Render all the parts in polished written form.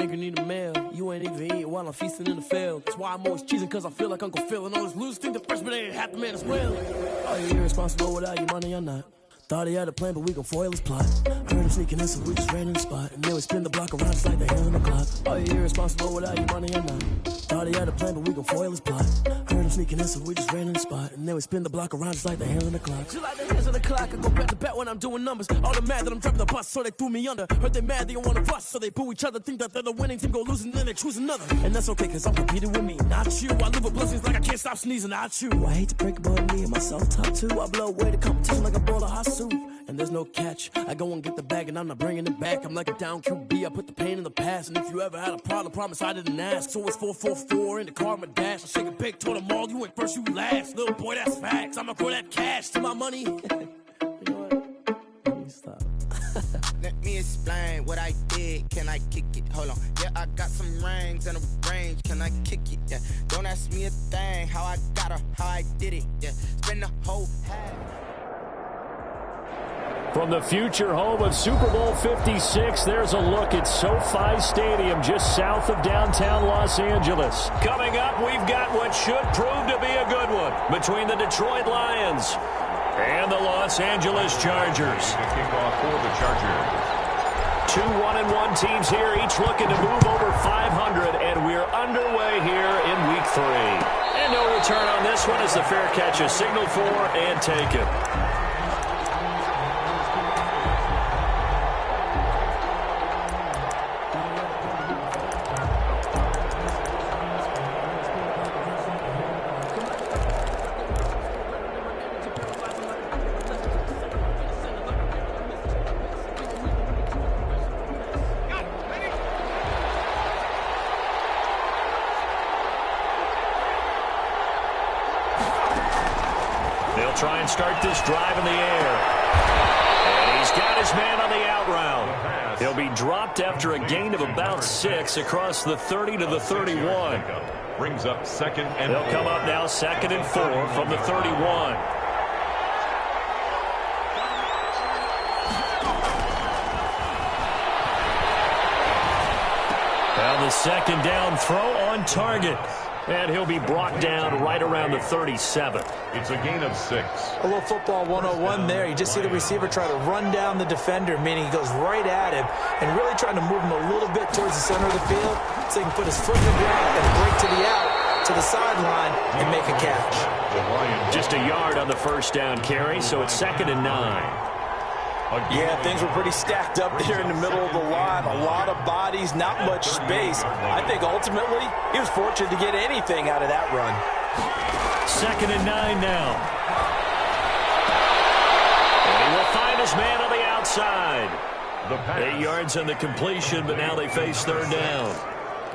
think you need a meal. You ain't even eating while I'm feasting in the field. That's why I'm always cheesing, cause I feel like Uncle Phil. And all this losers think the freshman ain't half the man as well. Are you irresponsible without your money or not? Thought he had a plan, but we gon' foil his plot. Heard him sneaking in, so we just ran in the spot. And then we spin the block around just like the hand on the clock. Are you irresponsible without your money or not? Thought he had a plan, but we gon' foil his plot. Heard him sneaking in, so we just ran in the spot. And then we spin the block around just like the hand on the clock. Just like the hands on the clock, I go back to back when I'm doing numbers. All the mad that I'm driving the bus, so they threw me under. Heard they mad, they don't wanna bust, so they boo each other. Think that they're the winning team, go losing, then they choose another. And that's okay, cause I'm competing with me, not you. I live with blessings like I can't stop sneezing, not you. I hate to break it, but me and myself top two. I blow away the competition like a bowl of hot soup. And there's no catch. I go and get the bag and I'm not bringing it back. I'm like a down QB, I put the pain in the past. And if you ever had a problem, promise I didn't ask. So it's 4-4-4 in the car, my dash. I shake a big, told them all, you ain't first, you last. Little boy, that's facts. I'ma throw that cash to my money. You know what? Let me stop. Let me explain what I did. Can I kick it? Hold on. Yeah, I got some rings and a range. Can I kick it? Yeah. Don't ask me a thing. How I got her, how I did it. Yeah. Spend the whole half. From the future home of Super Bowl 56, there's a look at SoFi Stadium just south of downtown Los Angeles. Coming up, we've got what should prove to be a good one between the Detroit Lions and the Los Angeles Chargers. The kickoff for the Chargers. Two 1-1 teams here, each looking to move over 500, and we're underway here in Week 3. And no return on this one as the fair catch is signaled for and taken. Try and start this drive in the air. And he's got his man on the out route. He'll be dropped after a gain of about 6 across the 30 to the 31. Brings up second and They'll come up now 2nd and 4 from the 31. Now the second down throw on target. And he'll be brought down right around the 37. It's a gain of 6. A little football 101 there. You just see the receiver try to run down the defender, meaning he goes right at him and really trying to move him a little bit towards the center of the field so he can put his foot in the ground and break to the out, to the sideline, and make a catch. Just a yard on the first down carry, so it's 2nd and 9. Yeah, things were pretty stacked up there in the middle of the line. A lot of bodies, not much space. I think ultimately he was fortunate to get anything out of that run. 2nd and 9 now. And he will find his man on the outside. 8 yards on the completion, but now they face 3rd down.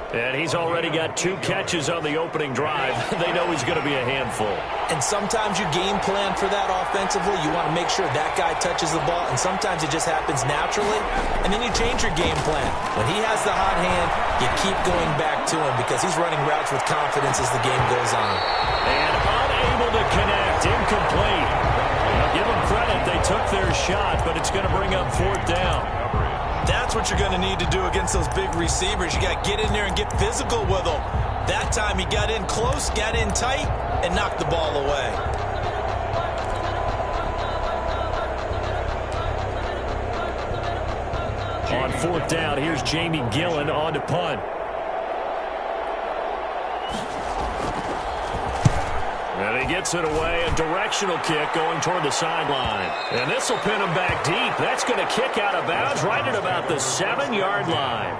And he's already got 2 catches on the opening drive. They know he's going to be a handful. And sometimes you game plan for that offensively. You want to make sure that guy touches the ball, and sometimes it just happens naturally. And then you change your game plan. When he has the hot hand, you keep going back to him because he's running routes with confidence as the game goes on. And unable to connect, incomplete. Now give them credit, they took their shot, but it's going to bring up 4th down. That's what you're going to need to do against those big receivers. You got to get in there and get physical with them. That time he got in close, got in tight, and knocked the ball away. On 4th down, here's Jamie Gillen on to punt. And he gets it away, a directional kick going toward the sideline. And this will pin him back deep. That's going to kick out of bounds right at about the 7-yard line.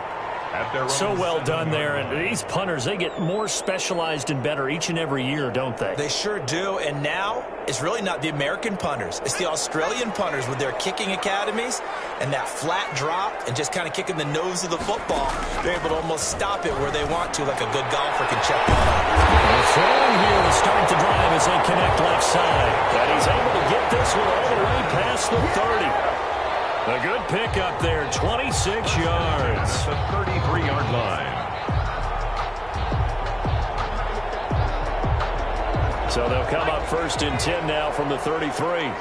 So well done there. And these punters, they get more specialized and better each and every year, don't they? They sure do. And now it's really not the American punters. It's the Australian punters with their kicking academies and that flat drop and just kind of kicking the nose of the football. They're able to almost stop it where they want to, like a good golfer can check it out. Throwing here to start the drive as they connect left side. And he's able to get this one all the way past the 30. A good pickup there, 26 yards. The 33-yard line. So they'll come up 1st and 10 now from the 33.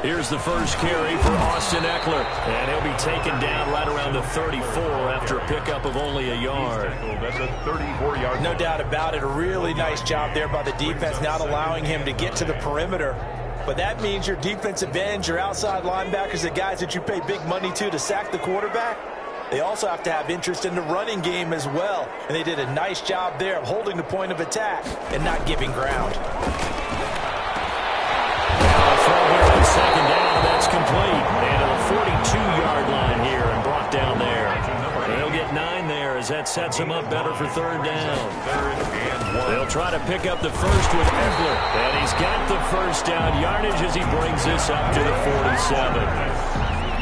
Here's the first carry for Austin Ekeler. And he'll be taken down right around the 34 after a pickup of only a yard. That's a 34-yard. No doubt about it. A really nice job there by the defense, not allowing him to get to the perimeter. But that means your defensive ends, your outside linebackers, the guys that you pay big money to sack the quarterback, they also have to have interest in the running game as well. And they did a nice job there of holding the point of attack and not giving ground. Second down, that's complete. And a 42-yard line here and brought down there. They'll get 9 there as that sets him up better for third down. They'll try to pick up the first with Ekeler. And he's got the first down yardage as he brings this up to the 47.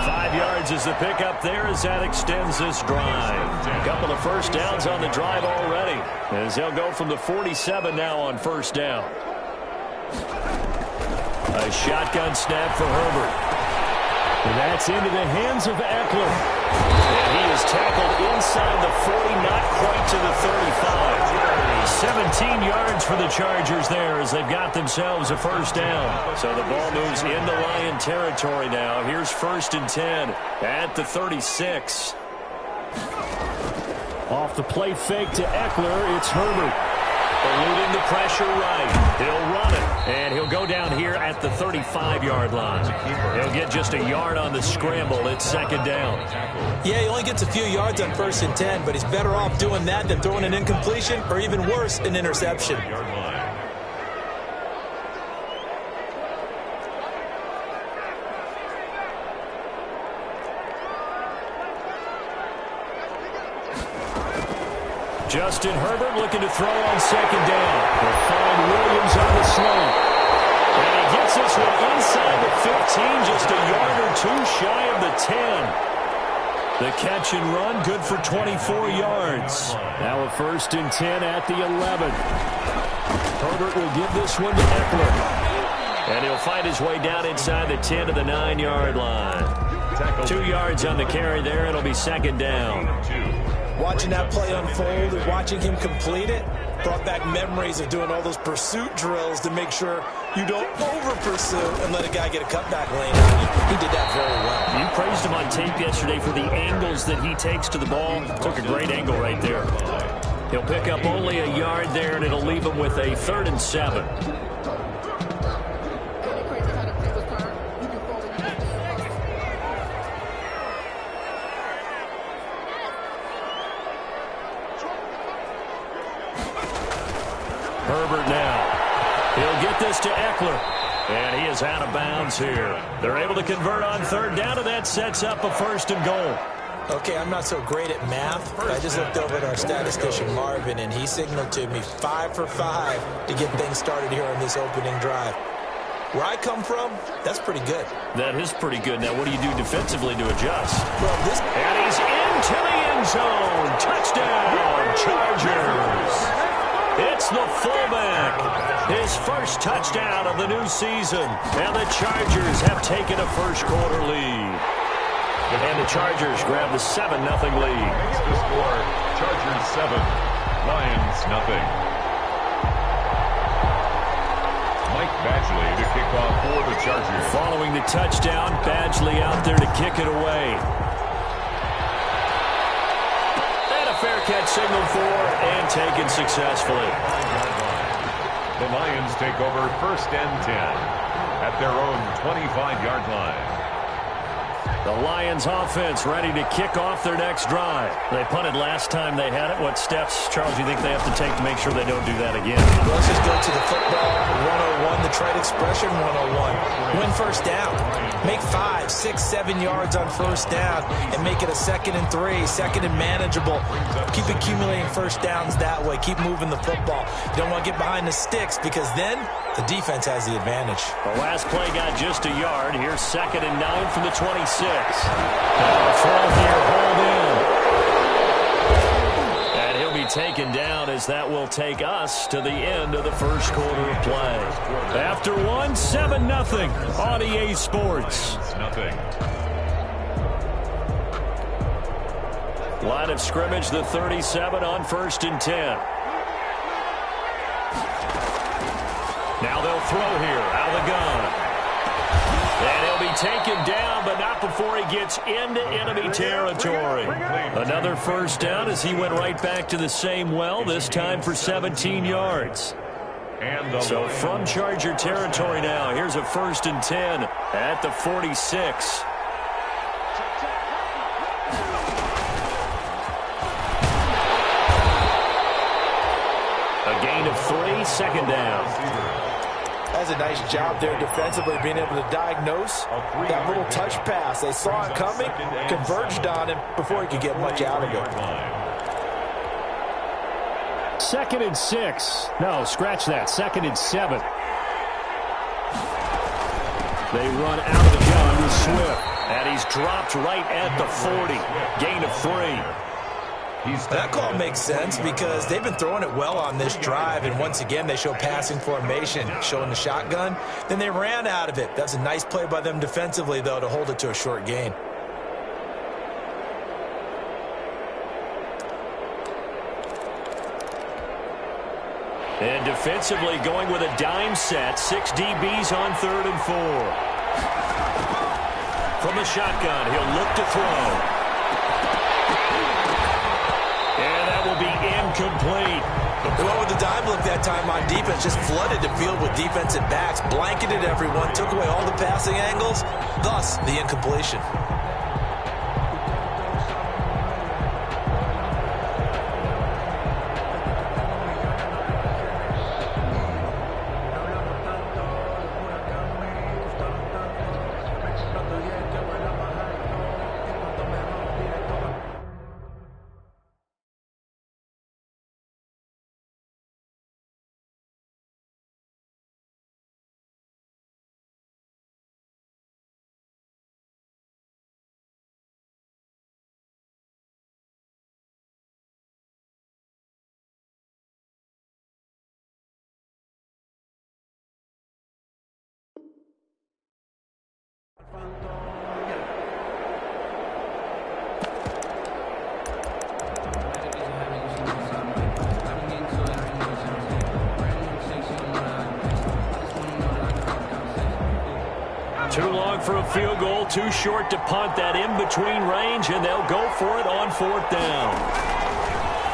5 yards is the pickup there as that extends this drive. A couple of first downs on the drive already as they'll go from the 47 now on first down. A shotgun snap for Herbert. And that's into the hands of Ekeler. And he is tackled inside the 40, not quite to the 35. 17 yards for the Chargers there as they've got themselves a first down. So the ball moves into Lion territory now. Here's 1st and 10 at the 36. Off the play fake to Ekeler, it's Herbert. Eluding the pressure right. He'll run it, and he'll go down here at the 35-yard line. He'll get just a yard on the scramble. It's second down. Yeah, he only gets a few yards on 1st and 10, but he's better off doing that than throwing an incompletion or even worse, an interception. Justin Herbert looking to throw on second down. He'll find Williams on the slope. And he gets this one inside the 15, just a yard or two shy of the 10. The catch and run, good for 24 yards. Now a 1st and 10 at the 11. Herbert will give this one to Ekeler. And he'll find his way down inside the 10 to the 9-yard line. 2 yards on the carry there. It'll be second down. Watching that play unfold and watching him complete it brought back memories of doing all those pursuit drills to make sure you don't over-pursue and let a guy get a cutback lane on you. He did that very well. You praised him on tape yesterday for the angles that he takes to the ball. Took a great angle right there. He'll pick up only a yard there, and it'll leave him with a 3rd and 7. Herbert now. He'll get this to Ekeler. And he is out of bounds here. They're able to convert on 3rd down, and that sets up a 1st and goal. Okay, I'm not so great at math, but I just looked over at our statistician, Marvin, and he signaled to me 5 for 5 to get things started here on this opening drive. Where I come from, that's pretty good. That is pretty good. Now, what do you do defensively to adjust? Well, and he's into the end zone. Touchdown, Chargers. It's the fullback. His first touchdown of the new season. And the Chargers have taken a first-quarter lead. And the Chargers grab the 7-0 lead. The score, Chargers 7, Lions nothing. Mike Badgley to kick off for the Chargers. Following the touchdown, Badgley out there to kick it away. Fair catch signaled for and taken successfully. The Lions take over 1st and 10 at their own 25-yard line. The Lions offense ready to kick off their next drive. They punted last time they had it. What steps, Charles, do you think they have to take to make sure they don't do that again? Well, let's just go to the football 101, the trade expression 101. Win 1st down. Make 5, 6, 7 yards on 1st down and make it a 2nd and 3, 2nd and manageable. Keep accumulating 1st downs that way. Keep moving the football. You don't want to get behind the sticks because then the defense has the advantage. The last play got just a yard. Here's 2nd and 9 from the 26. Now a throw here, hold in. And he'll be taken down as that will take us to the end of the first quarter of play. After one, 7-0 on EA Sports. Line of scrimmage, the 37 on 1st and 10. Now they'll throw here out of the gun. And he'll be taken down, but not before he gets into enemy territory. Another first down as he went right back to the same well, this time for 17 yards. So from Charger territory now, here's a 1st and 10 at the 46. A gain of 3, second down. That's a nice job there defensively, being able to diagnose that little touch pass. They saw it coming, converged on him before he could get much out of it. 2nd and 6. No, scratch that. 2nd and 7. They run out of the gun with Swift. And he's dropped right at the 40. Gain of 3. That call makes sense because they've been throwing it well on this drive, and once again they show passing formation, showing the shotgun. Then they ran out of it. That's a nice play by them defensively, though, to hold it to a short gain. And defensively going with a dime set, 6 DBs on 3rd and 4. From the shotgun, he'll look to throw. And that will be incomplete. They went with the dime look that time on defense, just flooded the field with defensive backs, blanketed everyone, took away all the passing angles, thus the incompletion. Too long for a field goal, too short to punt that in-between range, and they'll go for it on 4th down.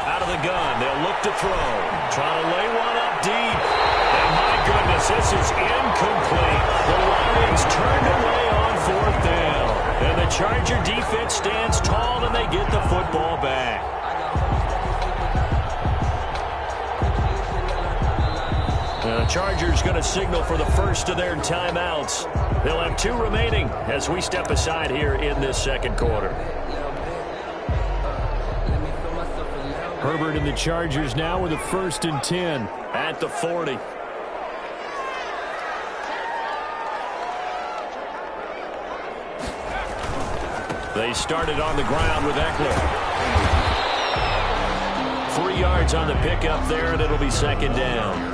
Out of the gun, they'll look to throw. Trying to lay one up deep. And my goodness, this is incomplete. The Lions turned away on 4th down. And the Charger defense stands tall, and they get the football back. The Chargers going to signal for the first of their timeouts. They'll have 2 remaining as we step aside here in this 2nd quarter. Herbert and the Chargers now with a 1st and 10 at the 40. They started on the ground with Eckler. 3 yards on the pickup there, and it'll be 2nd down.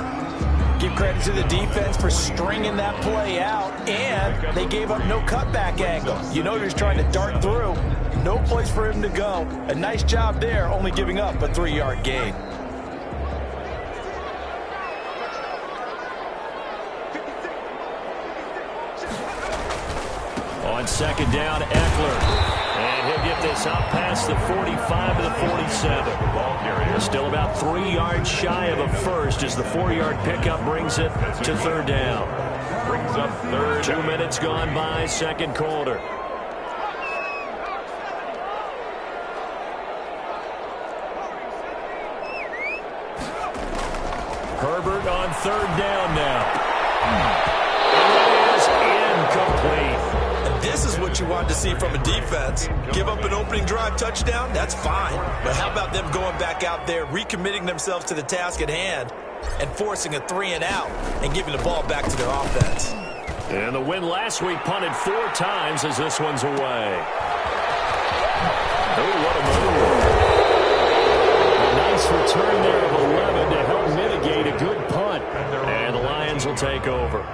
Give credit to the defense for stringing that play out, and they gave up no cutback angle. You know he was trying to dart through. No place for him to go. A nice job there, only giving up a 3-yard gain. On 2nd down, Eckler. And he'll get this out past the 45 to the 47. Still about 3 yards shy of a first as the 4-yard pickup brings it to 3rd down. Brings up 3rd. 2 minutes gone by, 2nd quarter. Herbert on 3rd down now. It is incomplete. This is what you wanted to see from a defense. Give up an opening drive touchdown, that's fine. But how about them going back out there, recommitting themselves to the task at hand, and forcing a 3-and-out and giving the ball back to their offense. And the win last week punted 4 times as this one's away. Oh, what a move. A nice return there of 11 to help mitigate a good punt. And the Lions will take over.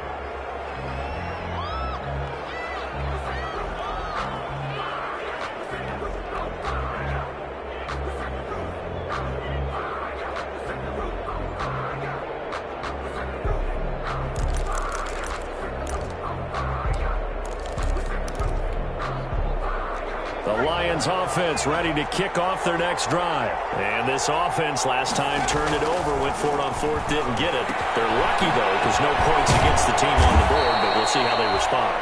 The Lions offense ready to kick off their next drive. And this offense last time turned it over, went for it on fourth, didn't get it. They're lucky, though, because no points against the team on the board, but we'll see how they respond.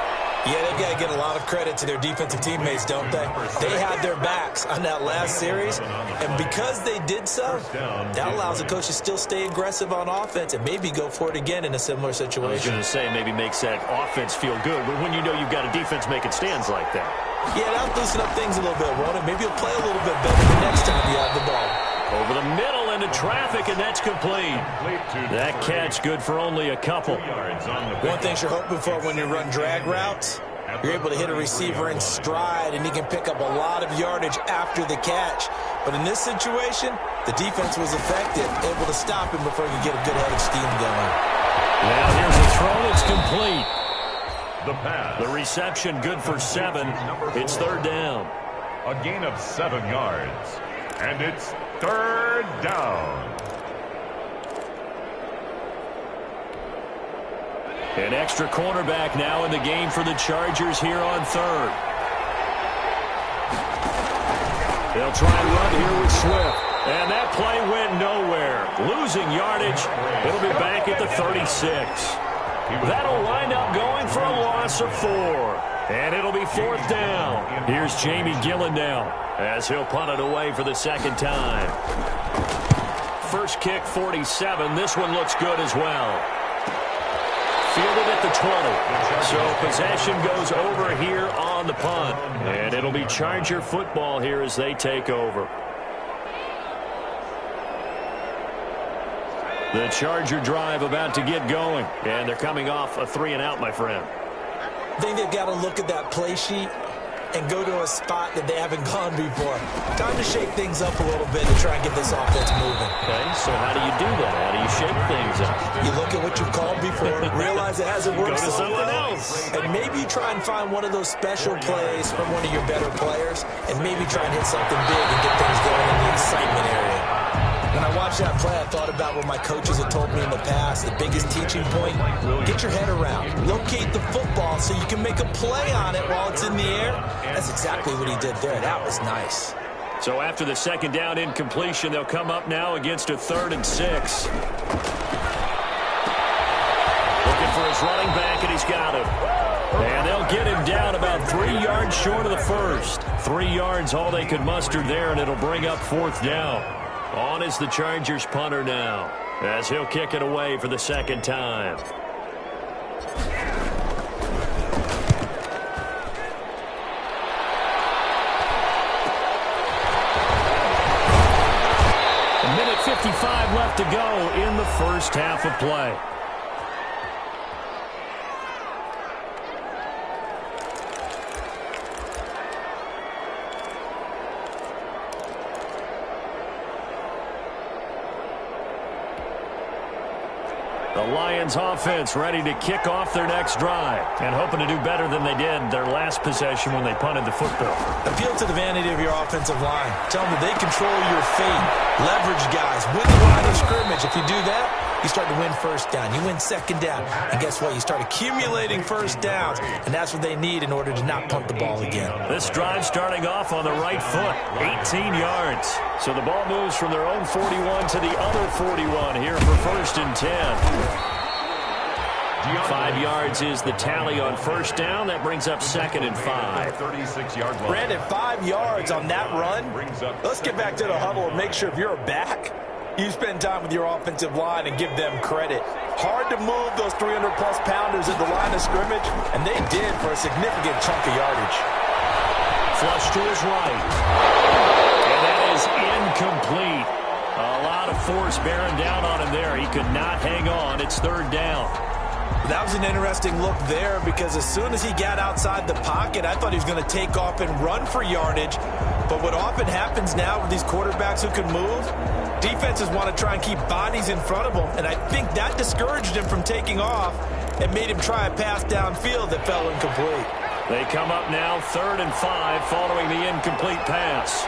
Yeah, they've got to get a lot of credit to their defensive teammates, don't they? They had their backs on that last series, and because they did so, that allows the coach to still stay aggressive on offense and maybe go for it again in a similar situation. I was going to say maybe makes that offense feel good, but when you know you've got a defense making stands like that. Yeah, that'll loosen up things a little bit, won't it? Maybe you'll play a little bit better the next time you have the ball. Over the middle into traffic, and that's complete. That catch good for only a couple. One thing you're hoping for when you run drag routes, you're able to hit a receiver in stride, and he can pick up a lot of yardage after the catch. But in this situation, the defense was effective, able to stop him before he could get a good head of steam going. Now here's a throw. It's complete. The pass. The reception good for 7. It's third down. A gain of 7 yards. And it's third down. An extra cornerback now in the game for the Chargers here on third. They'll try and run here with Swift. And that play went nowhere. Losing yardage. It'll be back at the 36. That'll wind up going for a loss of 4. And it'll be fourth down. Here's Jamie Gillen now as he'll punt it away for the second time. First kick, 47. This one looks good as well. Fielded at the 20. So possession goes over here on the punt. And it'll be Charger football here as they take over. The Charger drive about to get going. And they're coming off a 3-and-out, my friend. I think they've got to look at that play sheet and go to a spot that they haven't gone before. Time to shake things up a little bit to try and get this offense moving. Okay, so how do you do that? How do you shake things up? You look at what you've called before, realize it hasn't worked Go to so something well, else. and maybe you try and find one of those special plays from one of your better players, and maybe try and hit something big and get things going in the excitement area. When I watched that play, I thought about what my coaches had told me in the past. The biggest teaching point, get your head around. Locate the football so you can make a play on it while it's in the air. That's exactly what he did there. That was nice. So after the second down incompletion, they'll come up now against a 3rd and 6. Looking for his running back, and he's got him. And they'll get him down about 3 yards short of the first. 3 yards, all they could muster there, and it'll bring up fourth down. On is the Chargers punter now, as he'll kick it away for the second time. A minute 55 left to go in the first half of play. The Lions offense ready to kick off their next drive and hoping to do better than they did their last possession when they punted the football. Appeal to the vanity of your offensive line. Tell them that they control your fate. Leverage guys. Win the line of scrimmage. If you do that, you start to win first down. You win second down. And guess what? You start accumulating first downs. And that's what they need in order to not punt the ball again. This drive starting off on the right foot. 18 yards. So the ball moves from their own 41 to the other 41 here for 1st and 10. 5 yards is the tally on first down. That brings up 2nd and 5. 36-yard line. Brandon, 5 yards on that run. Let's get back to the huddle and make sure if you're a back, you spend time with your offensive line and give them credit. Hard to move those 300-plus pounders at the line of scrimmage, and they did for a significant chunk of yardage. Flush to his right. And that is incomplete. A lot of force bearing down on him there. He could not hang on. It's 3rd down. That was an interesting look there because as soon as he got outside the pocket, I thought he was going to take off and run for yardage. But what often happens now with these quarterbacks who can move, defenses want to try and keep bodies in front of them. And I think that discouraged him from taking off and made him try a pass downfield that fell incomplete. They come up now 3rd and 5 following the incomplete pass.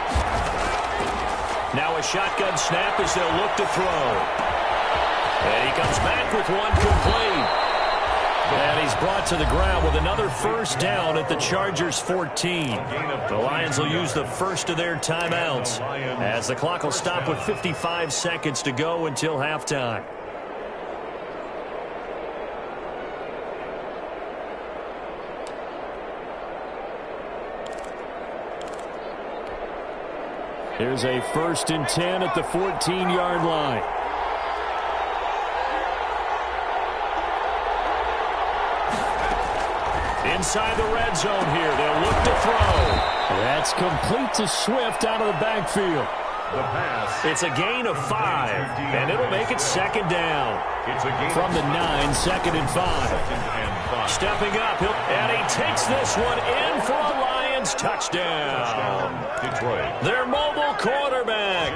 Now a shotgun snap as they'll look to throw. And he comes back with one complete. And he's brought to the ground with another first down at the Chargers' 14. The Lions will use the first of their timeouts as the clock will stop with 55 seconds to go until halftime. Here's a 1st and 10 at the 14-yard line. Inside the red zone here. They'll look to throw. That's complete to Swift out of the backfield. The pass. It's a gain of 5, and it'll make it 2nd down. It's a gain from the 9, 2nd and 5. Stepping up, and he takes this one in for a Lions touchdown. Detroit. Their mobile quarterback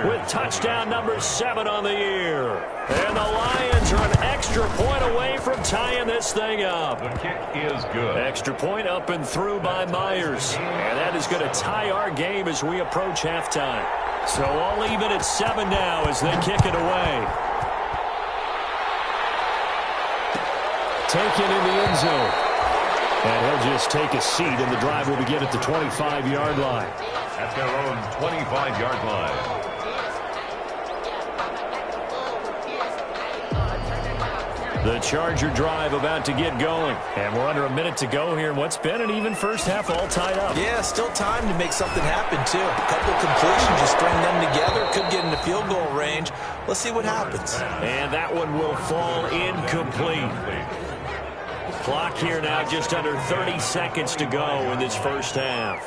with touchdown number 7 on the year. And the Lions are an extra point away from tying this thing up. The kick is good. Extra point up and through by Myers. And that is going to tie our game as we approach halftime. So all even at 7 now as they kick it away. Taken in the end zone. And he'll just take a seat, and the drive will begin at the 25-yard line. At their own 25-yard line. The Charger drive about to get going. And we're under a minute to go here in what's been an even first half, all tied up. Yeah, still time to make something happen, too. A couple completions, you string them together, could get into field goal range. Let's see what happens. And that one will fall incomplete. Clock here now just under 30 seconds to go in this first half.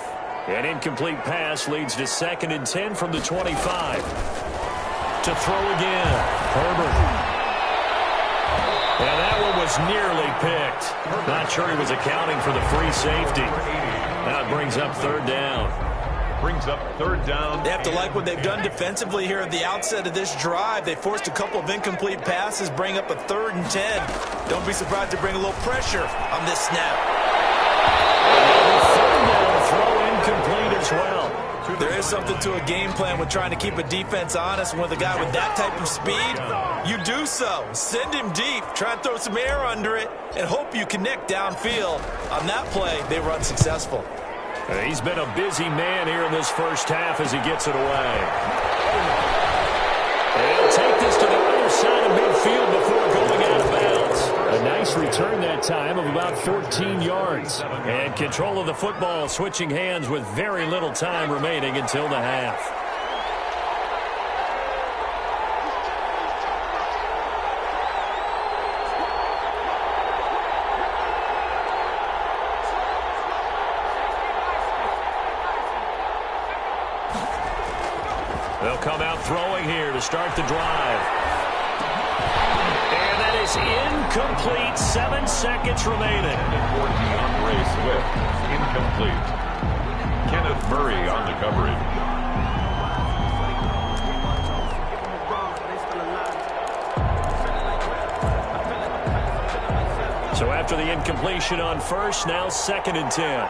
An incomplete pass leads to 2nd and 10 from the 25. To throw again. Herbert. And that one was nearly picked. Not sure he was accounting for the free safety. That brings up 3rd down. Brings up 3rd down. They have to like what they've done defensively here at the outset of this drive. They forced a couple of incomplete passes, bring up a 3rd and 10. Don't be surprised to bring a little pressure on this snap. 3rd down, throw incomplete as well. There is something to a game plan with trying to keep a defense honest. With a guy with that type of speed, you do so. Send him deep, try and throw some air under it, and hope you connect downfield. On that play, they were unsuccessful. He's been a busy man here in this first half as he gets it away. He'll take this to the other side of midfield before going out of bounds. A nice return that time of about 14 yards. And control of the football switching hands with very little time remaining until the half. They'll come out throwing here to start the drive. And that is incomplete. 7 seconds remaining. 14 on Ray Swift. Incomplete. Kenneth Murray on the coverage. So after the incompletion on first, now 2nd and 10.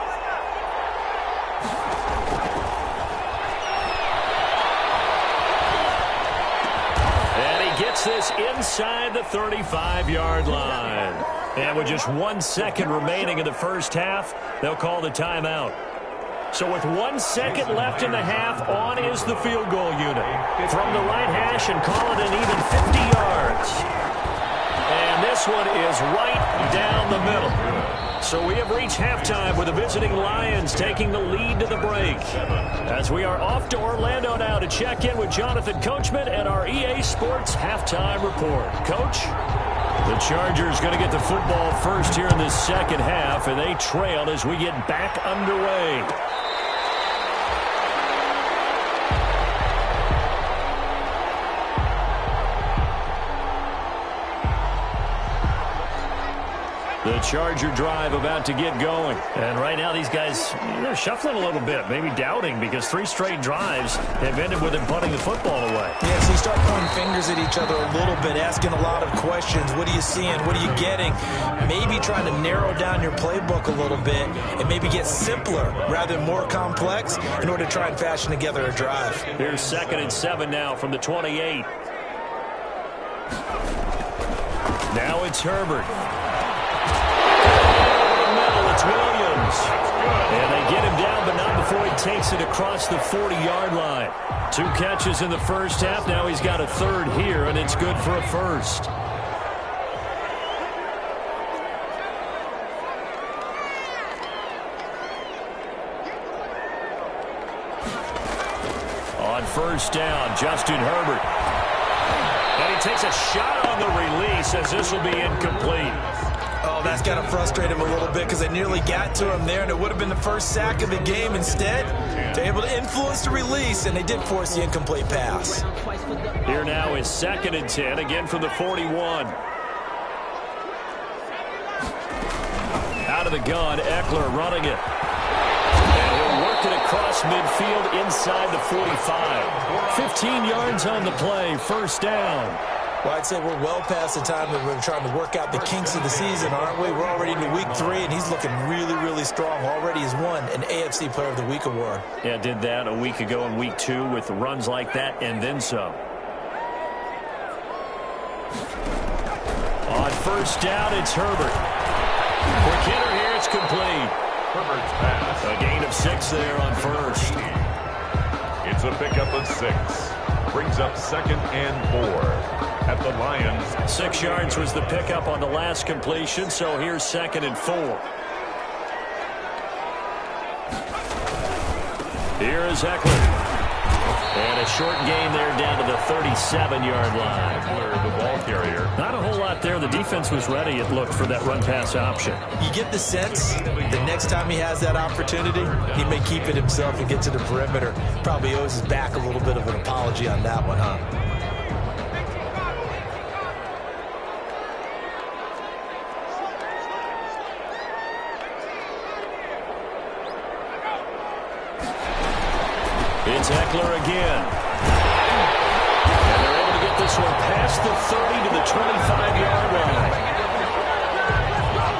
Gets this inside the 35-yard line. And with just 1 second remaining in the first half, they'll call the timeout. So with 1 second left in the half, on is the field goal unit. From the right hash and call it an even 50 yards. And this one is right down the middle. So we have reached halftime with the visiting Lions taking the lead to the break. As we are off to Orlando now to check in with Jonathan Coachman and our EA Sports Halftime Report. Coach, the Chargers going to get the football first here in this second half, and they trail as we get back underway. The Charger drive about to get going. And right now these guys, they're shuffling a little bit, maybe doubting, because 3 straight drives have ended with them punting the football away. Yeah, so you start pointing fingers at each other a little bit, asking a lot of questions. What are you seeing? What are you getting? Maybe trying to narrow down your playbook a little bit and maybe get simpler rather than more complex in order to try and fashion together a drive. Here's 2nd and 7 now from the 28. Now it's Herbert. It's Williams. And they get him down, but not before he takes it across the 40-yard line. 2 catches in the first half. Now he's got a third here, and it's good for a first. On first down, Justin Herbert. And he takes a shot on the release as this will be incomplete. Oh, that's got to frustrate him a little bit because they nearly got to him there, and it would have been the first sack of the game. Instead, they're able to influence the release, and they did force the incomplete pass. Here now is 2nd and 10, again from the 41. Out of the gun, Eckler running it. And he'll work it across midfield inside the 45. 15 yards on the play, first down. Well, I'd say we're well past the time that we're trying to work out the kinks of the season, aren't we? We're already into week 3, and he's looking really, really strong. Already has won an AFC Player of the Week award. Yeah, did that a week ago in week 2 with runs like that and then some. On first down, it's Herbert. Quick hitter here, it's complete. Herbert's pass. A gain of 6 there on first. It's a pickup of 6. Brings up 2nd and 4 at the Lions. 6 yards was the pickup on the last completion, so here's 2nd and 4. Here is Eckler. And a short gain there down to the 37-yard line. The ball carrier. Not a whole lot there. The defense was ready, it looked, for that run-pass option. You get the sense the next time he has that opportunity, he may keep it himself and get to the perimeter. Probably owes his back a little bit of an apology on that one, huh? It's Eckler again. And they're able to get this one past the 30 to the 25-yard line.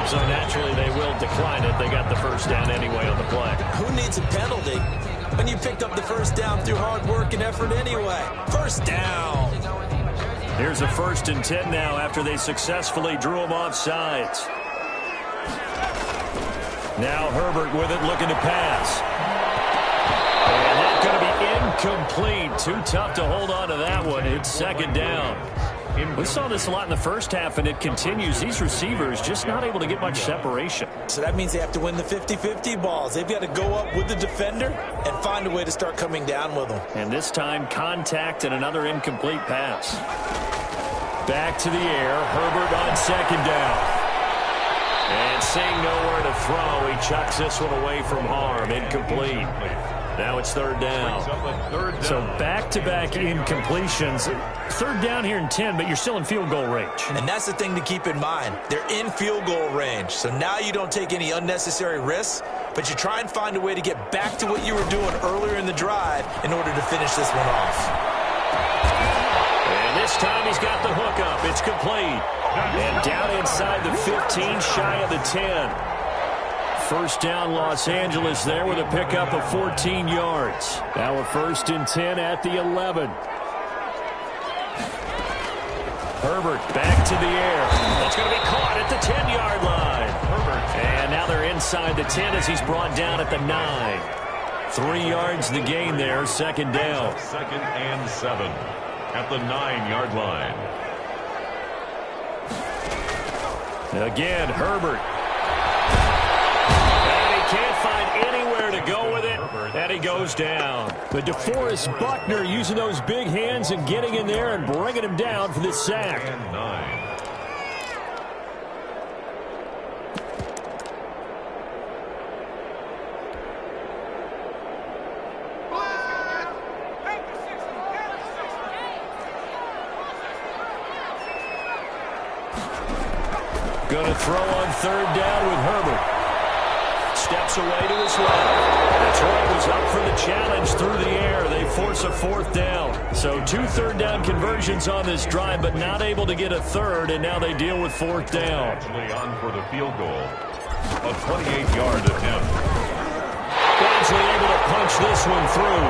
So naturally they will decline it. They got the first down anyway on the play. Who needs a penalty when you picked up the first down through hard work and effort anyway? First down. Here's a 1st and 10 now after they successfully drew him off sides. Now Herbert with it, looking to pass. And that's going to be incomplete. Too tough to hold on to that one. It's 2nd down. We saw this a lot in the first half, and it continues. These receivers just not able to get much separation. So that means they have to win the 50-50 balls. They've got to go up with the defender and find a way to start coming down with them. And this time, contact and another incomplete pass. Back to the air. Herbert on 2nd down. And seeing nowhere to throw, he chucks this one away from harm. Incomplete. Now it's 3rd down. So back-to-back incompletions. 3rd down here in 10, but you're still in field goal range. And that's the thing to keep in mind. They're in field goal range. So now you don't take any unnecessary risks, but you try and find a way to get back to what you were doing earlier in the drive in order to finish this one off. And this time he's got the hook up. It's complete. And down inside the 15, shy of the 10. First down, Los Angeles there with a pickup of 14 yards. Now a 1st and 10 at the 11. Herbert back to the air. That's going to be caught at the 10-yard line. Herbert. And now they're inside the 10 as he's brought down at the 9. 3 yards the gain there, 2nd down. 2nd and 7 at the 9-yard line. Again, Herbert. Can't find anywhere to go with it, and he goes down. But DeForest Buckner using those big hands and getting in there and bringing him down for this sack. And 9. Going to throw on 3rd down with Herbert. Steps away to his left. Detroit was up for the challenge through the air. They force a 4th down. So 2 3rd down conversions on this drive, but not able to get a 3rd, and now they deal with 4th down. Actually on for the field goal. A 28-yard attempt. Badgley able to punch this one through.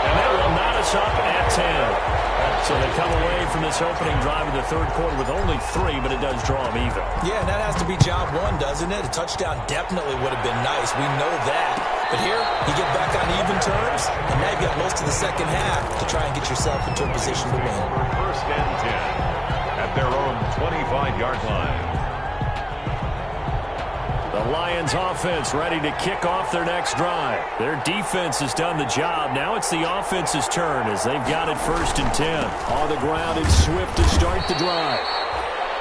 And that will knot us up at 10. So they come away from this opening drive in the third quarter with only 3, but it does draw them even. Yeah, and that has to be job one, doesn't it? A touchdown definitely would have been nice. We know that. But here, you get back on even terms, and now you've got most of the second half to try and get yourself into a position to win. First and 10 at their own 25-yard line. The Lions offense ready to kick off their next drive. Their defense has done the job. Now it's the offense's turn as they've got it first and 10. On the ground, it's Swift to start the drive.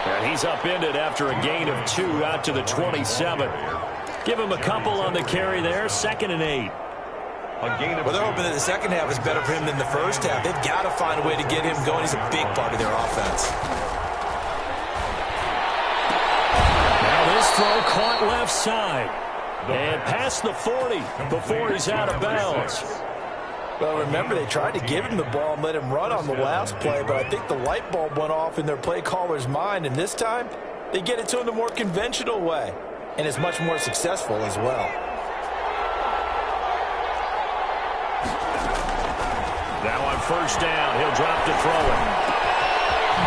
And he's upended after a gain of 2 out to the 27. Give him a couple on the carry there, 2nd and 8. Well, they're hoping that the second half is better for him than the first half. They've got to find a way to get him going. He's a big part of their offense. This throw caught left side. And past the 40 before he's out of bounds. Well, remember, they tried to give him the ball and let him run on the last play, but I think the light bulb went off in their play caller's mind, and this time they get it to him the more conventional way, and it's much more successful as well. Now on first down, he'll drop to throw it.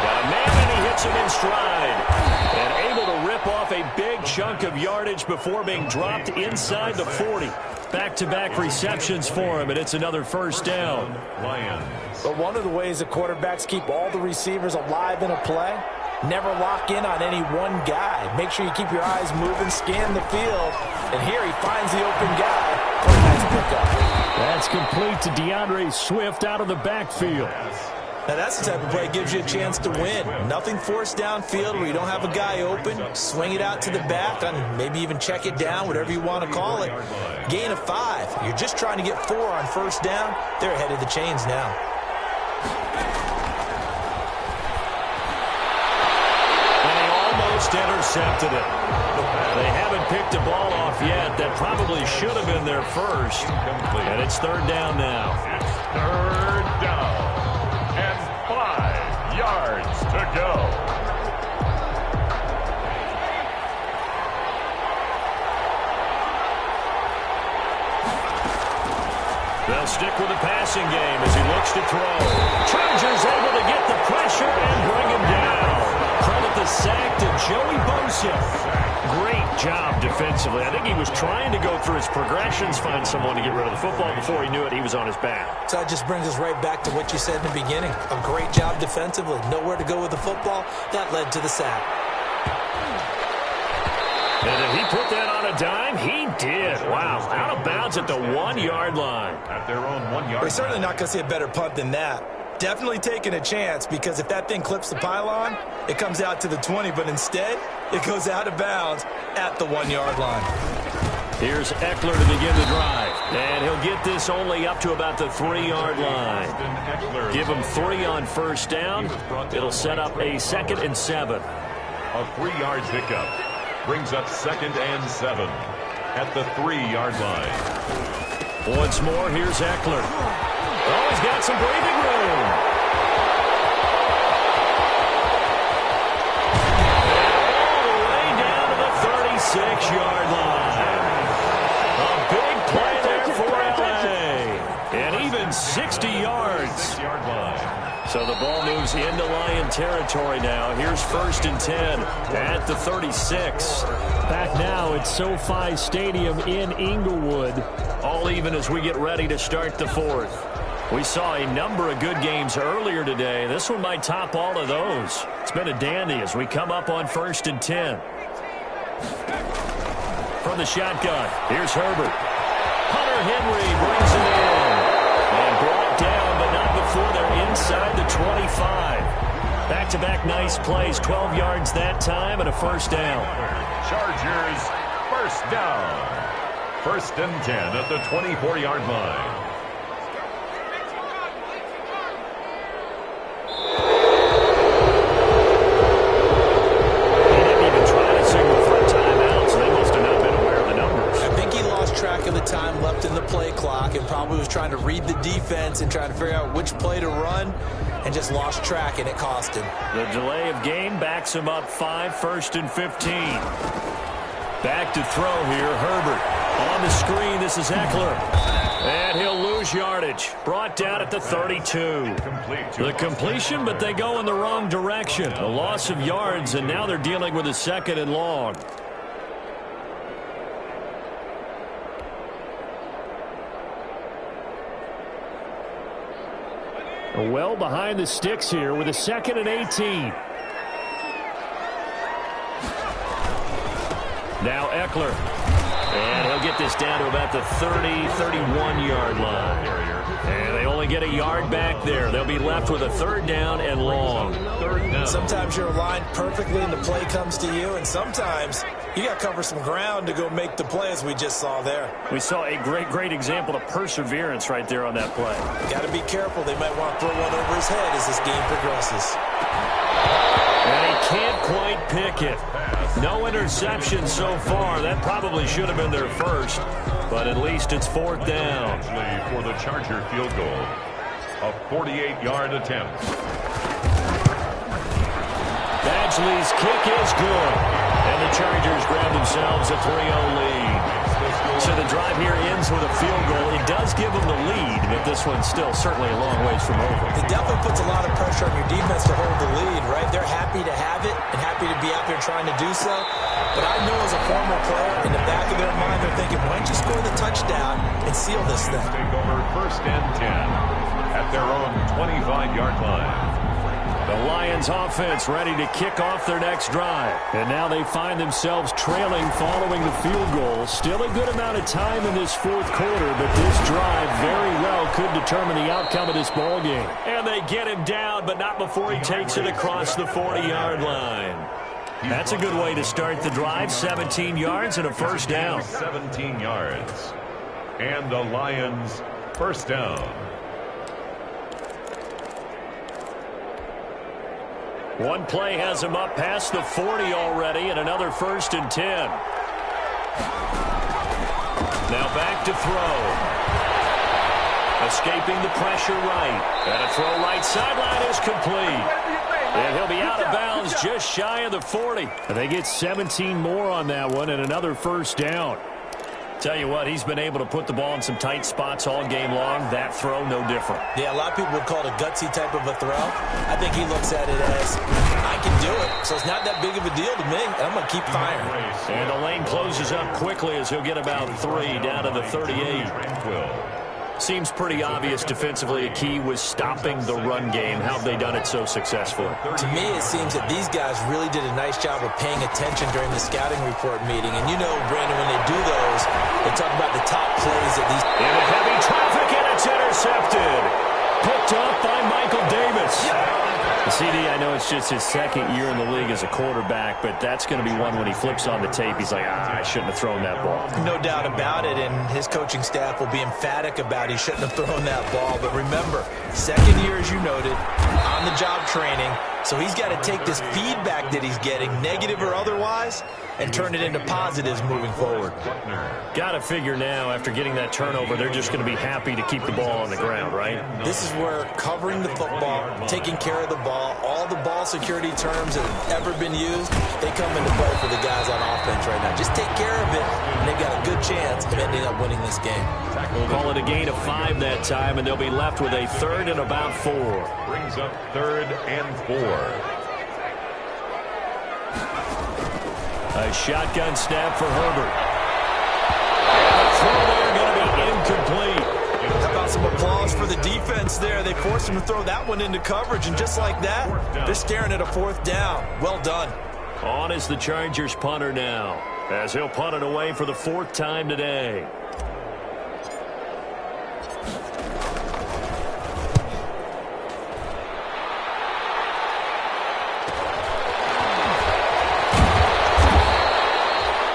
Got a man, and he hits him in stride. And able to rip off a big chunk of yardage before being dropped inside the 40. Back-to-back receptions for him, and it's another first down. But one of the ways the quarterbacks keep all the receivers alive in a play, never lock in on any one guy. Make sure you keep your eyes moving, scan the field, and here he finds the open guy. What a nice pickup. That's complete to DeAndre Swift out of the backfield. Now, that's the type of play that gives you a chance to win. Nothing forced downfield where you don't have a guy open. Swing it out to the back and maybe even check it down, whatever you want to call it. Gain of 5. You're just trying to get 4 on first down. They're ahead of the chains now. And he almost intercepted it. They haven't picked the ball off yet. That probably should have been their first. And it's third down now. It's third down. And 5 yards to go. They'll stick with the passing game as he looks to throw. Chargers able to get the pressure and bring him down. Credit the sack to Joey Bosa. Great job defensively. I think he was trying to go through his progressions, find someone to get rid of the football. Before he knew it, he was on his back. So that just brings us right back to what you said in the beginning. A great job defensively. Nowhere to go with the football. That led to the sack. And did he put that on a dime? He did. Wow. Out of bounds at the 1-yard line. At their own 1 yard. We're certainly not going to see a better punt than that. Definitely taking a chance, because if that thing clips the pylon, it comes out to the 20, but instead it goes out of bounds at the 1-yard line. Here's Eckler to begin the drive. And he'll get this only up to about the 3-yard line. Give him 3 on first down. It'll set up a 2nd and 7. A 3-yard pickup brings up 2nd and 7 at the 3-yard line. Once more, here's Eckler. Oh, he's got some breathing room. And all the way down to the 36-yard line. A big play there for LA. And even 60 yards. So the ball moves into Lion territory now. Here's first and 10 at the 36. Back now at SoFi Stadium in Inglewood. All even as we get ready to start the 4th. We saw a number of good games earlier today. This one might top all of those. It's been a dandy as we come up on first and 10. From the shotgun, here's Herbert. Hunter Henry brings it in. And brought down, but not before they're inside the 25. Back-to-back nice plays, 12 yards that time and a first down. Chargers, first down. First and 10 at the 24-yard line. Of the time left in the play clock and probably was trying to read the defense and trying to figure out which play to run and just lost track, and it cost him. The delay of game backs him up 5, first and 15. Back to throw here, Herbert. On the screen, this is Eckler. And he'll lose lose yardage. Brought down at the 32. The completion, but they go in the wrong direction. A loss of yards, and now they're dealing with a 2nd and long. Well behind the sticks here with a 2nd and 18. Now Eckler. And he'll get this down to about the 30, 31-yard line. And they only get a yard back there. They'll be left with a 3rd down and long. Sometimes you're aligned perfectly and the play comes to you, and sometimes you got to cover some ground to go make the play, as we just saw there. We saw a great example of perseverance right there on that play. Got to be careful. They might want to throw one over his head as this game progresses. And he can't quite pick it. No interception so far. That probably should have been their first, but at least it's 4th down. For the Charger field goal, a 48-yard attempt. Badgley's kick is good, and the Chargers grab themselves a 3-0 lead. So the drive here ends with a field goal. It does give them the lead, but this one's still certainly a long ways from over. It definitely puts a lot of pressure on your defense to hold the lead, right? They're happy to have it and happy to be out there trying to do so. But I know as a former player, in the back of their mind, they're thinking, why don't you score the touchdown and seal this thing? Take over 1st and 10 at their own 25-yard line. The Lions offense ready to kick off their next drive. And now they find themselves trailing following the field goal. Still a good amount of time in this 4th quarter, but this drive very well could determine the outcome of this ball game. And they get him down, but not before he takes it across the 40-yard line. That's a good way to start the drive. 17 yards and a 1st down. 17 yards. And the Lions 1st down. One play has him up past the 40 already, and another 1st and 10. Now back to throw. Escaping the pressure right. And a throw right sideline is complete. And he'll be out of bounds just shy of the 40. And they get 17 more on that one and another 1st down. Tell you what, he's been able to put the ball in some tight spots all game long. That throw, no different. Yeah, a lot of people would call it a gutsy type of a throw. I think he looks at it as, I can do it, so it's not that big of a deal to me, and I'm going to keep firing. And the lane closes up quickly as he'll get about 3 down to the 38. Seems pretty obvious defensively. A key was stopping the run game. How have they done it so successfully? To me, it seems that these guys really did a nice job of paying attention during the scouting report meeting. And you know, Brandon, when they do those, they talk about the top plays that these... In heavy traffic, and it's intercepted. Picked up by Michael Davis. CD, I know it's just his 2nd year in the league as a quarterback, but that's going to be one when he flips on the tape. He's like, I shouldn't have thrown that ball. No doubt about it, and his coaching staff will be emphatic about he shouldn't have thrown that ball. But remember, 2nd year, as you noted, on-the-job training, so he's got to take this feedback that he's getting, negative or otherwise, and turn it into positives moving forward. Got to figure now, after getting that turnover, they're just going to be happy to keep the ball on the ground, right? This is where covering the football, taking care of the ball, all the ball security terms that have ever been used, they come into play for the guys on offense right now. Just take care of it, and they've got a good chance of ending up winning this game. We'll call it a gain of 5 that time, and they'll be left with a 3rd and about 4. Brings up 3rd and 4. A shotgun snap for Herbert. And the throw there going to be incomplete. How about some applause for the defense there? They forced him to throw that one into coverage, and just like that, they're staring at a 4th down. Well done. On is the Chargers punter now, as he'll punt it away for the 4th time today.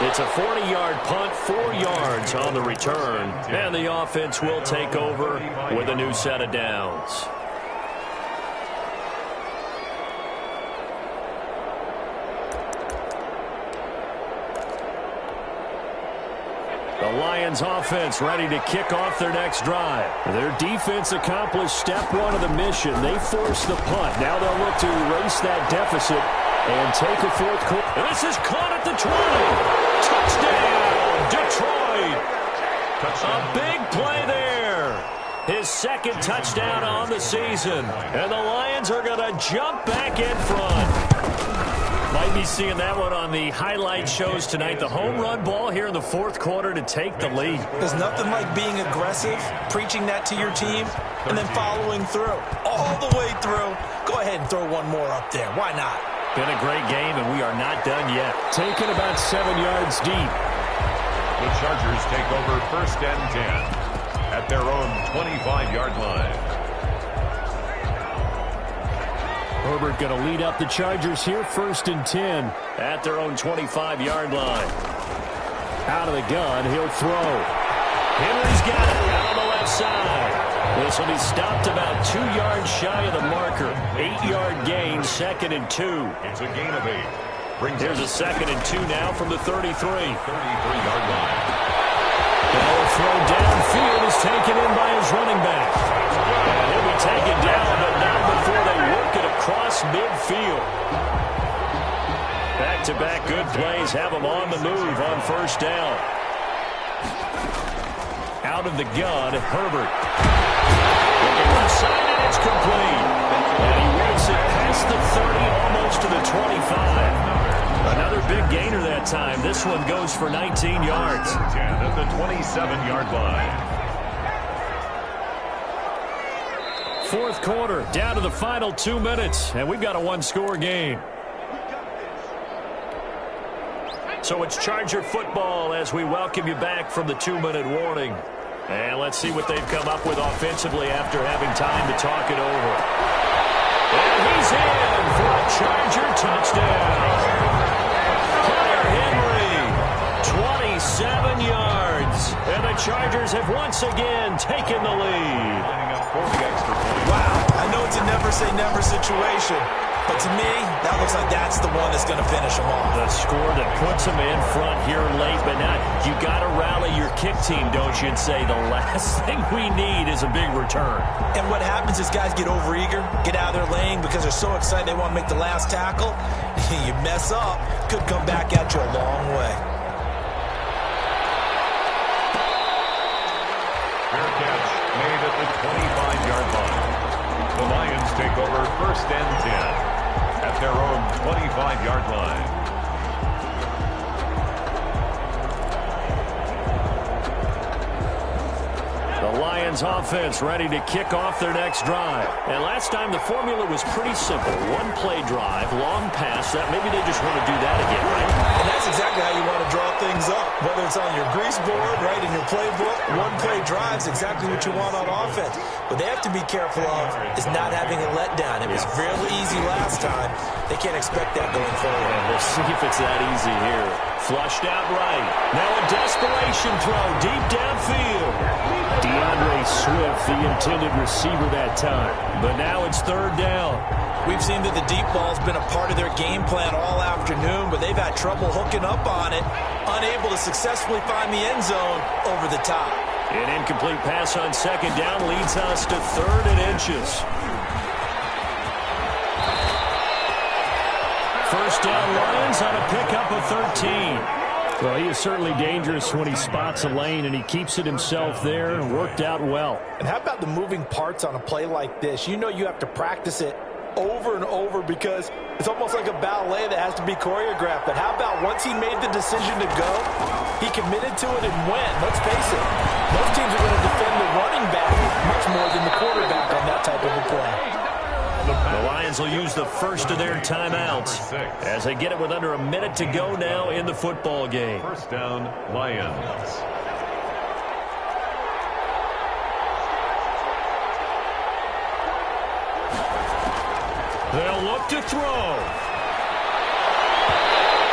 It's a 40-yard punt, 4 yards on the return, and the offense will take over with a new set of downs. The Lions offense ready to kick off their next drive. Their defense accomplished step 1 of the mission. They forced the punt. Now they'll look to erase that deficit and take a 4th quarter. This is caught at the 20. Touchdown, Detroit. A big play there. his second touchdown on the season. And the Lions are going to jump back in front. Might be seeing that one on the highlight shows tonight. The home run ball here in the fourth quarter to take the lead. There's nothing like being aggressive, preaching that to your team, and then following through. All the way through. Go ahead and throw one more up there. Why not? Been a great game, and we are not done yet. Taken about 7 yards deep. The Chargers take over 1st and 10 at their own 25-yard line. Herbert going to lead up the Chargers here, 1st and 10. At their own 25-yard line. Out of the gun, he'll throw. Henry's got it out on the left side. This will be stopped about 2 yards shy of the marker. 8-yard gain, 2nd and 2. It's a gain of 8. Here's a 2nd and 2 now from the 33. 33-yard line. The throw downfield is taken in by his running back. And he'll be taken down, but not before they work it across midfield. Back-to-back good plays have him on the move on 1st down. Out of the gun, Herbert. Looking left side, and it's complete. And he rakes it past the 30, almost to the 25. Another big gainer that time. This one goes for 19 yards. 10 at the 27-yard line. Fourth quarter, down to the final 2 minutes, and we've got a one-score game. So it's Charger football as we welcome you back from the 2-minute warning. And let's see what they've come up with offensively after having time to talk it over. And he's in for a Charger touchdown. Henry, 27 yards. And the Chargers have once again taken the lead. Wow, I know it's a never-say-never situation, but to me, that looks like that's the one that's going to finish them off. The score that puts them in front here late, but now you got to rally your kick team, don't you, and say the last thing we need is a big return. And what happens is guys get overeager, get out of their lane because they're so excited they want to make the last tackle. You mess up, could come back at you a long way. Fair catch made at the 25-yard line. The Lions take over 1st and 10 at their own 25-yard line. The Lions offense ready to kick off their next drive. And last time the formula was pretty simple. One play drive, long pass. That maybe they just want to do that again, right? And that's exactly how you want to draw things up. Whether it's on your grease board, right, in your playbook, one play drive is exactly what you want on offense. What they have to be careful of is not having a letdown. It was really easy last time. They can't expect that going forward. And we'll see if it's that easy here. Flushed out right. Now a desperation throw deep downfield. DeAndre Swift, the intended receiver that time. But now it's 3rd down. We've seen that the deep ball's been a part of their game plan all afternoon, but they've had trouble hooking up on it, unable to successfully find the end zone over the top. An incomplete pass on 2nd down leads us to 3rd and inches. 1st down Lions on a pickup of 13. Well, he is certainly dangerous when he spots a lane, and he keeps it himself there and worked out well. And how about the moving parts on a play like this? You know you have to practice it over and over because it's almost like a ballet that has to be choreographed. But how about once he made the decision to go, he committed to it and went. Let's face it, most teams are going to defend the running back much more than the quarterback on that type of a play. The Lions will use the first of their timeouts as they get it with under a minute to go now in the football game. 1st down, Lions. They'll look to throw.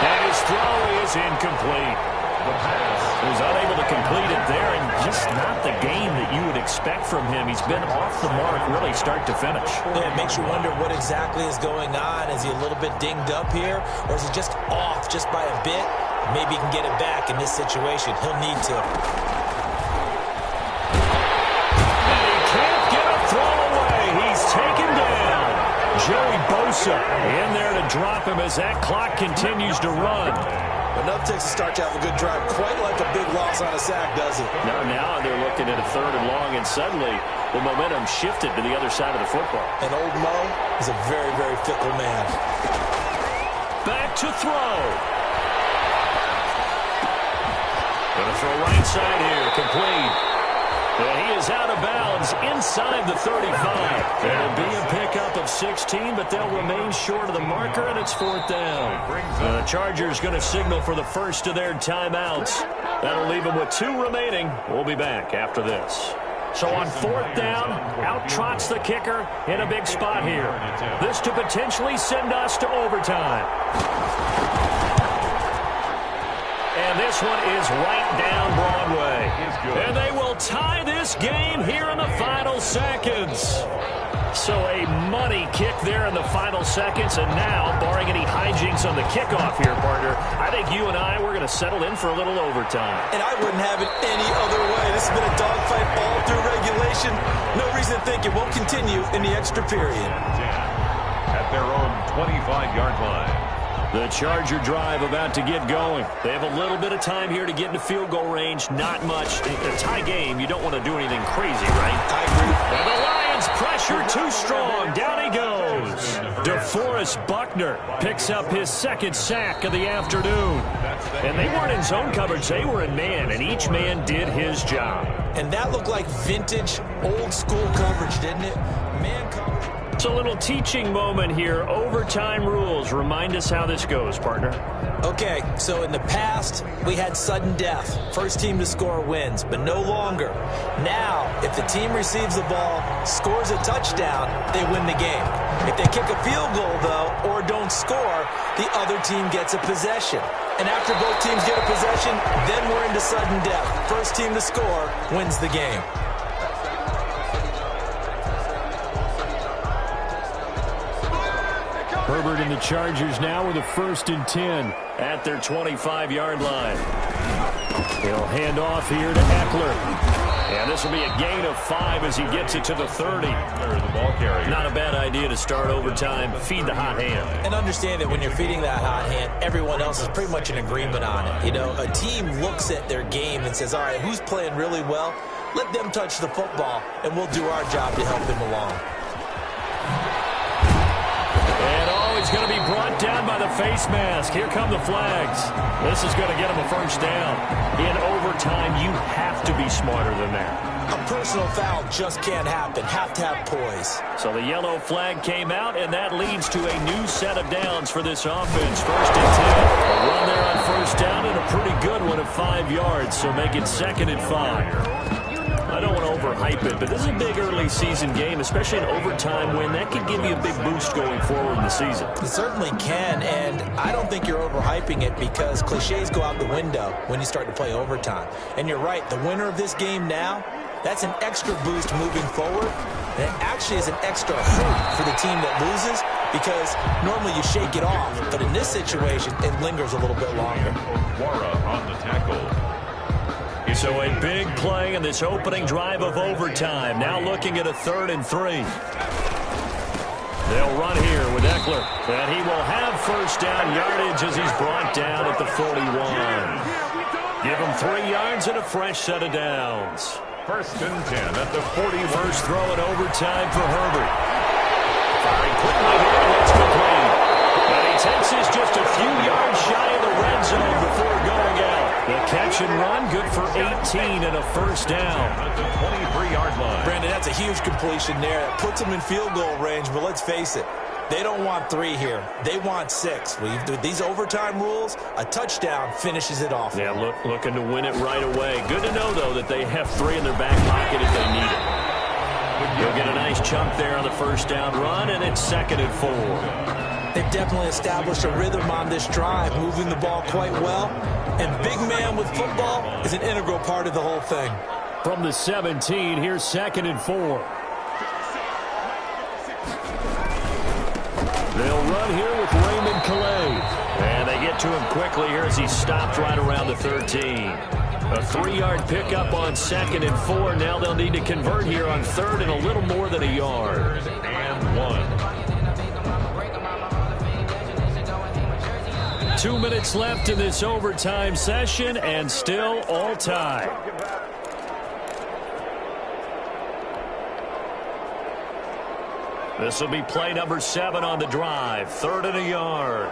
And his throw is incomplete. The pass was unable to complete it there, and just not the game that you would expect from him. He's been off the mark really start to finish. Yeah, it makes you wonder what exactly is going on. Is he a little bit dinged up here, or is he just off just by a bit? Maybe he can get it back in this situation. He'll need to. And he can't get a throw away. He's taken down. Joey Bosa in there to drop him as that clock continues to run. Enough takes to start to have a good drive, quite like a big loss on a sack, does it? Now they're looking at a 3rd and long, and suddenly the momentum shifted to the other side of the football. And old Mo is a very, very fickle man. Back to throw. Going to throw right side here, complete. And he is out of bounds inside the 35. It'll be a pickup of 16, but they'll remain short of the marker, and it's 4th down. The Chargers going to signal for the first of their timeouts. That'll leave them with 2 remaining. We'll be back after this. So on 4th down, out trots the kicker in a big spot here. This to potentially send us to overtime. And this one is right down Broadway. And they will tie this game here in the final seconds. So a money kick there in the final seconds. And now, barring any hijinks on the kickoff here, partner, I think you and I, we're going to settle in for a little overtime. And I wouldn't have it any other way. This has been a dogfight all through regulation. No reason to think it won't continue in the extra period. At their own 25-yard line. The Charger drive about to get going. They have a little bit of time here to get into field goal range. Not much. A tie game, you don't want to do anything crazy, right? I agree. And the Lions pressure too strong. Down he goes. DeForest Buckner picks up his 2nd sack of the afternoon. And they weren't in zone coverage. They were in man, and each man did his job. And that looked like vintage, old-school coverage, didn't it? Man coverage. It's a little teaching moment here. Overtime rules. Remind us how this goes, partner. Okay, so in the past, we had sudden death. First team to score wins, but no longer. Now, if the team receives the ball, scores a touchdown, they win the game. If they kick a field goal, though, or don't score, the other team gets a possession. And after both teams get a possession, then we're into sudden death. First team to score wins the game. Herbert and the Chargers now with a 1st and 10 at their 25-yard line. He'll hand off here to Eckler. And this will be a gain of 5 as he gets it to the 30. The ball carrier. Not a bad idea to start overtime. Feed the hot hand. And understand that when you're feeding that hot hand, everyone else is pretty much in agreement on it. You know, a team looks at their game and says, all right, who's playing really well? Let them touch the football, and we'll do our job to help them along. He's going to be brought down by the face mask. Here come the flags. This is going to get him a 1st down. In overtime, you have to be smarter than that. A personal foul just can't happen. Have to have poise. So the yellow flag came out, and that leads to a new set of downs for this offense. 1st and 10. A run there on 1st down, and a pretty good one at 5 yards. So make it 2nd and 5. I don't want to overhype it, but this is a big early season game, especially an overtime win. That could give you a big boost going forward in the season. It certainly can, and I don't think you're overhyping it because cliches go out the window when you start to play overtime. And you're right, the winner of this game now, that's an extra boost moving forward. And it actually is an extra hurt for the team that loses because normally you shake it off. But in this situation, it lingers a little bit longer. Wara on the tackle. So a big play in this opening drive of overtime. Now looking at a 3rd and 3. They'll run here with Eckler. And he will have 1st down yardage as he's brought down at the 41. Give him 3 yards and a fresh set of downs. 1st and 10 at the 41. First throw in overtime for Herbert. Firing quickly here, and it's complete. And he takes us just a few yards shy of the red zone before going out. The catch and run, good for 18 and a 1st down. At the 23-yard line. Brandon, that's a huge completion there. That puts them in field goal range, but let's face it, they don't want 3 here. They want 6. With these overtime rules, a touchdown finishes it off. Yeah, looking to win it right away. Good to know, though, that they have 3 in their back pocket if they need it. You'll get a nice chunk there on the 1st down run, and it's 2nd and 4. They've definitely established a rhythm on this drive, moving the ball quite well. And big man with football is an integral part of the whole thing. From the 17, here's 2nd and 4. They'll run here with Raymond Calais. And they get to him quickly here as he stopped right around the 13. A 3-yard pickup on 2nd and 4. Now they'll need to convert here on 3rd and a little more than a yard. 3rd and 1. 2 minutes left in this overtime session, and still all tied. This will be play number 7 on the drive. 3rd and a yard.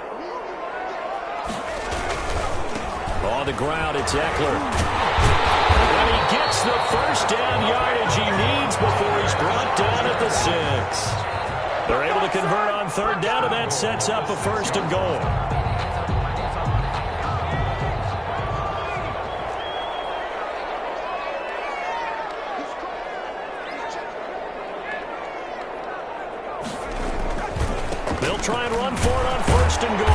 On the ground, it's Eckler. And he gets the first down yardage he needs before he's brought down at the 6. They're able to convert on 3rd down, and that sets up a 1st and goal. They'll try and run for it on 1st and goal.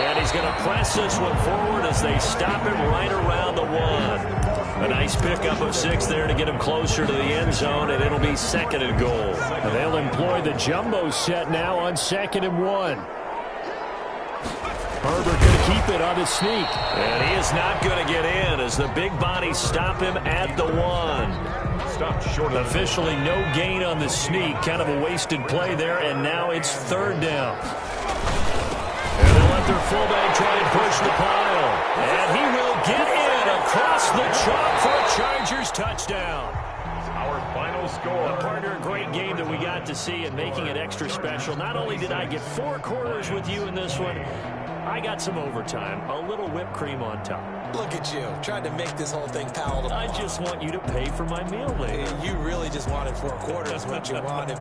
And he's going to press this one forward as they stop him right around the 1. A nice pickup of 6 there to get him closer to the end zone, and it'll be 2nd and goal. And they'll employ the jumbo set now on 2nd and 1. Herbert going to keep it on the sneak. And he is not going to get in as the big bodies stop him at the 1. Stopped short of officially no gain on the sneak. Kind of a wasted play there, and now it's 3rd down. And they'll let their fullback try and push the pile. And he will get in across the chalk for a Chargers touchdown. Our final score. Partner, a great game that we got to see and making it extra special. Not only did I get 4 quarters with you in this one, I got some overtime, a little whipped cream on top. Look at you, trying to make this whole thing palatable. I just want you to pay for my meal later. You really just wanted 4 quarters, what you wanted.